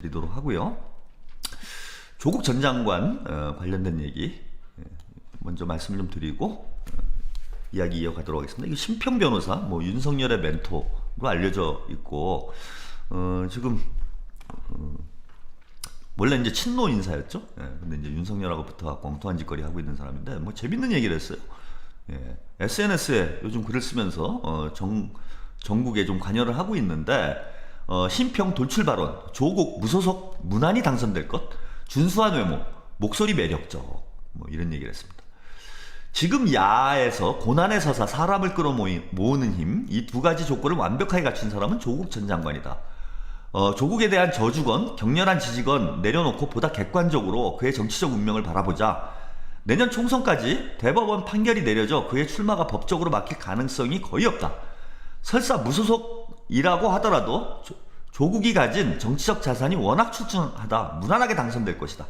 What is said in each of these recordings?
드리도록 하고요. 조국 전 장관 관련된 얘기 먼저 말씀을 좀 드리고 이야기 이어가도록 하겠습니다. 이거 심평 변호사, 뭐 윤석열의 멘토로 알려져 있고 지금 원래 이제 친노 인사였죠. 근데 이제 윤석열하고 붙어갖고 엉뚱한 짓거리 하고 있는 사람인데 뭐 재밌는 얘기를 했어요. SNS에 요즘 글을 쓰면서 전국에 좀 관여를 하고 있는데 심평 돌출 발언, 조국 무소속 무난히 당선될 것, 준수한 외모, 목소리 매력적, 뭐 이런 얘기를 했습니다. 지금 야에서 고난의 서사, 사람을 끌어모으는 힘, 이 두 가지 조건을 완벽하게 갖춘 사람은 조국 전 장관이다. 조국에 대한 저주건, 격렬한 지지건 내려놓고 보다 객관적으로 그의 정치적 운명을 바라보자. 내년 총선까지 대법원 판결이 내려져 그의 출마가 법적으로 막힐 가능성이 거의 없다. 설사 무소속이라고 하더라도 조국이 가진 정치적 자산이 워낙 출중하다. 무난하게 당선될 것이다.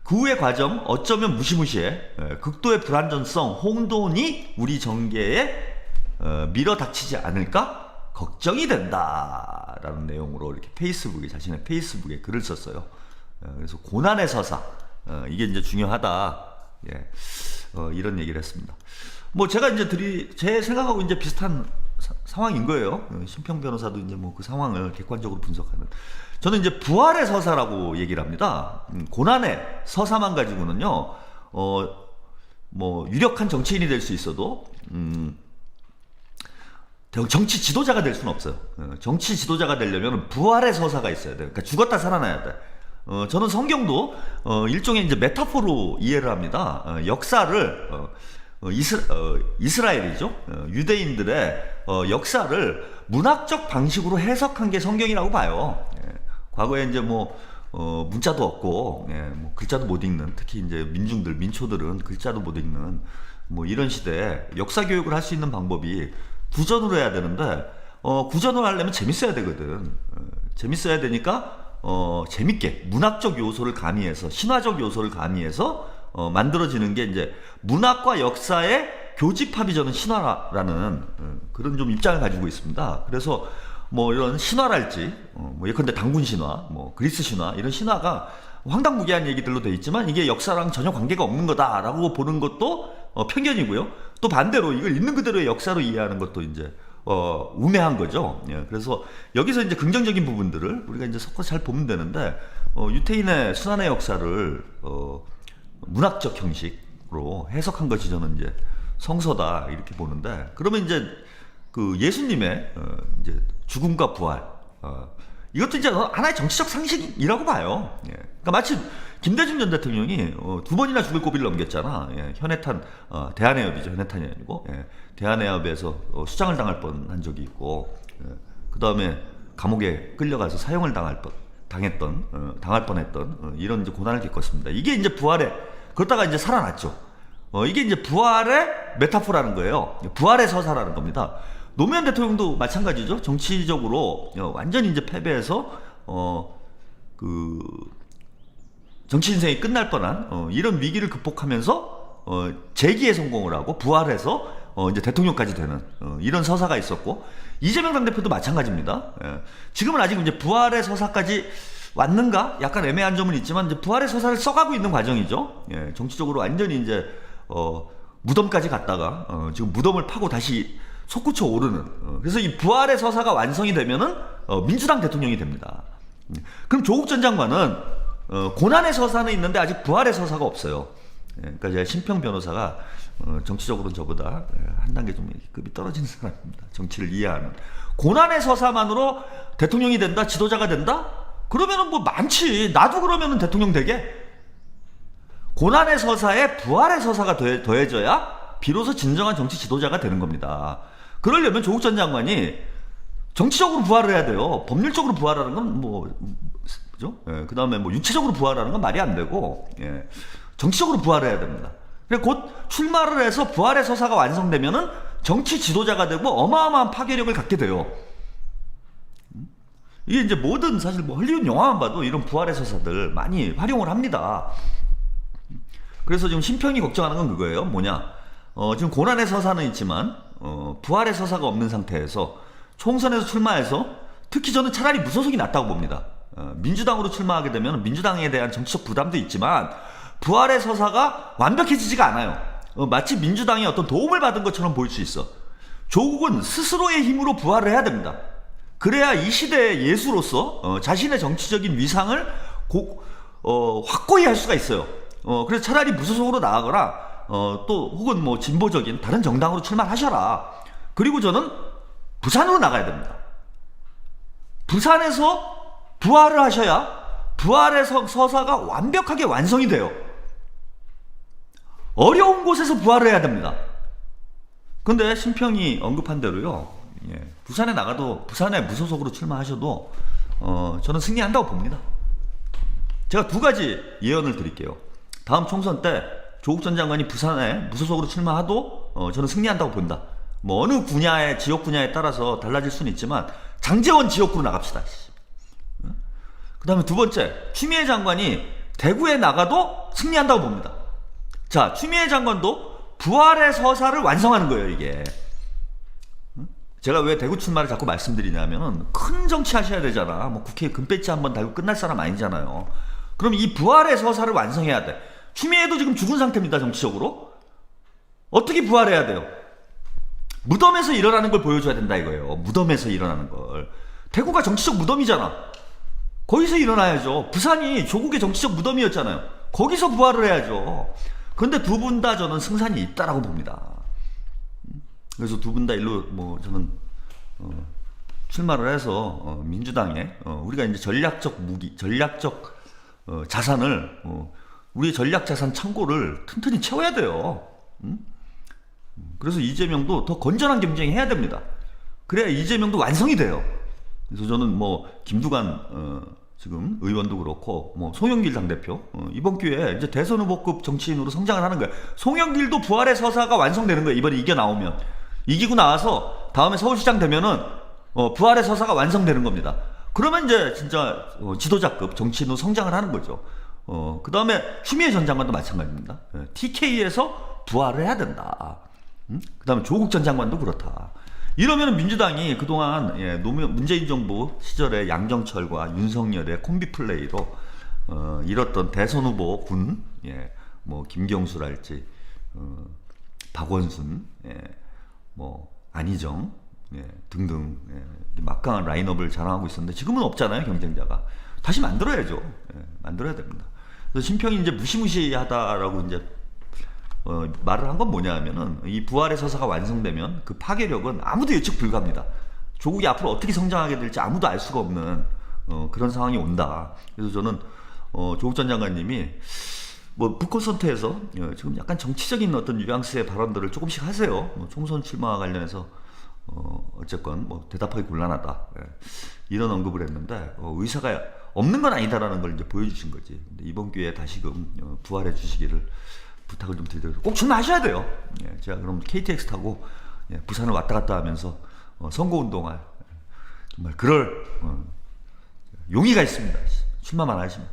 그 후의 과정 어쩌면 무시무시해 극도의 불안전성, 혼돈이 우리 정계에 밀어닥치지 않을까 걱정이 된다 라는 내용으로 이렇게 자신의 페이스북에 글을 썼어요. 그래서 고난의 서사, 이게 이제 중요하다, 이런 얘기를 했습니다. 뭐 제가 이제 제 생각하고 이제 비슷한 상황인 거예요. 심평 변호사도 이제 뭐 그 상황을 객관적으로 분석하는. 저는 이제 부활의 서사라고 얘기를 합니다. 고난의 서사만 가지고는요, 뭐 유력한 정치인이 될 수 있어도 정치 지도자가 될 수는 없어요. 정치 지도자가 되려면 부활의 서사가 있어야 돼요. 그러니까 죽었다 살아나야 돼. 저는 성경도 일종의 이제 메타포로 이해를 합니다. 역사를 이스라엘이죠. 유대인들의 역사를 문학적 방식으로 해석한 게 성경이라고 봐요. 과거에 이제 문자도 없고, 뭐 글자도 못 읽는, 특히 이제 민초들은 글자도 못 읽는, 뭐 이런 시대에 역사 교육을 할 수 있는 방법이 구전으로 해야 되는데, 구전을 하려면 재밌어야 되거든. 재밌어야 되니까, 재밌게 문학적 요소를 가미해서, 신화적 요소를 가미해서, 만들어지는 게 이제 문학과 역사의 교집합이 저는 신화라는 그런 좀 입장을 가지고 있습니다. 그래서 뭐 이런 신화랄지, 뭐 예컨대 당군 신화, 뭐 그리스 신화, 이런 신화가 황당무계한 얘기들로 돼 있지만 이게 역사랑 전혀 관계가 없는 거다라고 보는 것도 편견이고요. 또 반대로 이걸 있는 그대로의 역사로 이해하는 것도 이제 우매한 거죠. 그래서 여기서 이제 긍정적인 부분들을 우리가 이제 섞어서 잘 보면 되는데, 유태인의 순환의 역사를 문학적 형식으로 해석한 것이 저는 이제 성서다 이렇게 보는데, 그러면 이제 그 예수님의 이제 죽음과 부활, 이것도 이제 하나의 정치적 상식이라고 봐요. 그러니까 마치 김대중 전 대통령이 2번이나 죽을 고비를 넘겼잖아. 현해탄, 대한해협이죠. 현해탄이 아니고, 대한해협에서 수장을 당할 뻔한 적이 있고, 그 다음에 감옥에 끌려가서 사형을 당할 뻔했던 이런 이제 고난을 겪었습니다. 이게 이제 그러다가 이제 살아났죠. 이게 이제 부활의 메타포라는 거예요. 부활의 서사라는 겁니다. 노무현 대통령도 마찬가지죠. 정치적으로 완전히 이제 패배해서 정치 인생이 끝날 뻔한 이런 위기를 극복하면서 재기에 성공을 하고 부활해서 이제 대통령까지 되는 이런 서사가 있었고, 이재명 당대표도 마찬가지입니다. 지금은 아직 이제 부활의 서사까지 왔는가? 약간 애매한 점은 있지만 이제 부활의 서사를 써가고 있는 과정이죠. 정치적으로 완전히 이제 무덤까지 갔다가 지금 무덤을 파고 다시 솟구쳐 오르는. 그래서 이 부활의 서사가 완성이 되면은 민주당 대통령이 됩니다. 그럼 조국 전 장관은 고난의 서사는 있는데 아직 부활의 서사가 없어요. 그러니까 제가 심평 변호사가 정치적으로는 저보다 한 단계 좀 급이 떨어지는 사람입니다. 정치를 이해하는. 고난의 서사만으로 대통령이 된다, 지도자가 된다? 그러면은 뭐 많지. 나도 그러면은 대통령 되게. 고난의 서사에 부활의 서사가 더해져야 비로소 진정한 정치 지도자가 되는 겁니다. 그러려면 조국 전 장관이 정치적으로 부활을 해야 돼요. 법률적으로 부활하는 건 그죠? 그 다음에 육체적으로 부활하는 건 말이 안 되고, 정치적으로 부활해야 됩니다. 곧 출마를 해서 부활의 서사가 완성되면은 정치 지도자가 되고 어마어마한 파괴력을 갖게 돼요. 이게 이제 사실 헐리우드 영화만 봐도 이런 부활의 서사들 많이 활용을 합니다. 그래서 지금 심평이 걱정하는 건 그거예요. 뭐냐? 지금 고난의 서사는 있지만 부활의 서사가 없는 상태에서 총선에서 출마해서, 특히 저는 차라리 무소속이 낫다고 봅니다. 민주당으로 출마하게 되면 민주당에 대한 정치적 부담도 있지만 부활의 서사가 완벽해지지가 않아요. 마치 민주당이 어떤 도움을 받은 것처럼 보일 수 있어. 조국은 스스로의 힘으로 부활을 해야 됩니다. 그래야 이 시대의 예수로서 자신의 정치적인 위상을 확고히 할 수가 있어요. 그래서 차라리 무소속으로 나가거나 또 혹은 뭐 진보적인 다른 정당으로 출마하셔라. 그리고 저는 부산으로 나가야 됩니다. 부산에서 부활을 하셔야 부활의 서사가 완벽하게 완성이 돼요. 어려운 곳에서 부활을 해야 됩니다. 근데 심평이 언급한 대로요, 부산에 나가도 부산에 무소속으로 출마하셔도 저는 승리한다고 봅니다. 제가 두 가지 예언을 드릴게요. 다음 총선 때 조국 전 장관이 부산에 무소속으로 출마하도 저는 승리한다고 본다. 뭐 어느 분야의 지역 분야에 따라서 달라질 수는 있지만 장제원 지역구로 나갑시다. 그 다음에 두 번째, 추미애 장관이 대구에 나가도 승리한다고 봅니다. 자, 추미애 장관도 부활의 서사를 완성하는 거예요, 이게. 제가 왜 대구 출마를 자꾸 말씀드리냐면은 큰 정치 하셔야 되잖아. 뭐 국회에 금배지 한번 달고 끝날 사람 아니잖아요. 그럼 이 부활의 서사를 완성해야 돼. 추미애도 지금 죽은 상태입니다, 정치적으로. 어떻게 부활해야 돼요? 무덤에서 일어나는 걸 보여줘야 된다 이거예요. 무덤에서 일어나는 걸. 대구가 정치적 무덤이잖아. 거기서 일어나야죠. 부산이 조국의 정치적 무덤이었잖아요. 거기서 부활을 해야죠. 그런데 두 분 다 저는 승산이 있다라고 봅니다. 그래서 두 분 다 일로 뭐 저는 출마를 해서 민주당에 우리가 이제 전략적 무기, 전략적 자산을 우리 전략 자산 창고를 튼튼히 채워야 돼요. 그래서 이재명도 더 건전한 경쟁이 해야 됩니다. 그래야 이재명도 완성이 돼요. 그래서 저는 뭐 김두관 지금 의원도 그렇고 뭐 송영길 당대표 이번 기회에 이제 대선 후보급 정치인으로 성장을 하는 거예요. 송영길도 부활의 서사가 완성되는 거예요. 이번에 이겨 나오면. 이기고 나와서 다음에 서울시장 되면은 부활의 서사가 완성되는 겁니다. 그러면 이제 진짜 지도자급 정치인으로 성장을 하는 거죠. 그 다음에 추미애 전 장관도 마찬가지입니다. TK에서 부활을 해야 된다. 그 다음에 조국 전 장관도 그렇다. 이러면 민주당이 그동안 문재인 정부 시절에 양정철과 윤석열의 콤비 플레이로 이뤘던 대선 후보 군, 뭐 김경수랄지 박원순, 뭐 안희정 등등 막강한 라인업을 자랑하고 있었는데 지금은 없잖아요, 경쟁자가. 다시 만들어야죠. 만들어야 됩니다. 그래서 심평이 이제 무시무시하다라고 이제 말을 한 건 뭐냐면은 이 부활의 서사가 완성되면 그 파괴력은 아무도 예측 불가합니다. 조국이 앞으로 어떻게 성장하게 될지 아무도 알 수가 없는 그런 상황이 온다. 그래서 저는 조국 전 장관님이 뭐 북콘서트에서 지금 약간 정치적인 어떤 뉘앙스의 발언들을 조금씩 하세요. 뭐 총선 출마와 관련해서 어쨌건 뭐 대답하기 곤란하다. 이런 언급을 했는데 의사가 없는 건 아니다라는 걸 이제 보여주신 거지. 근데 이번 기회에 다시금 부활해 주시기를 부탁을 좀 드리도록. 꼭 출마하셔야 돼요. 제가 그럼 KTX 타고 부산을 왔다 갔다 하면서 선거운동할 정말 그럴 용의가 있습니다. 출마만 하시면.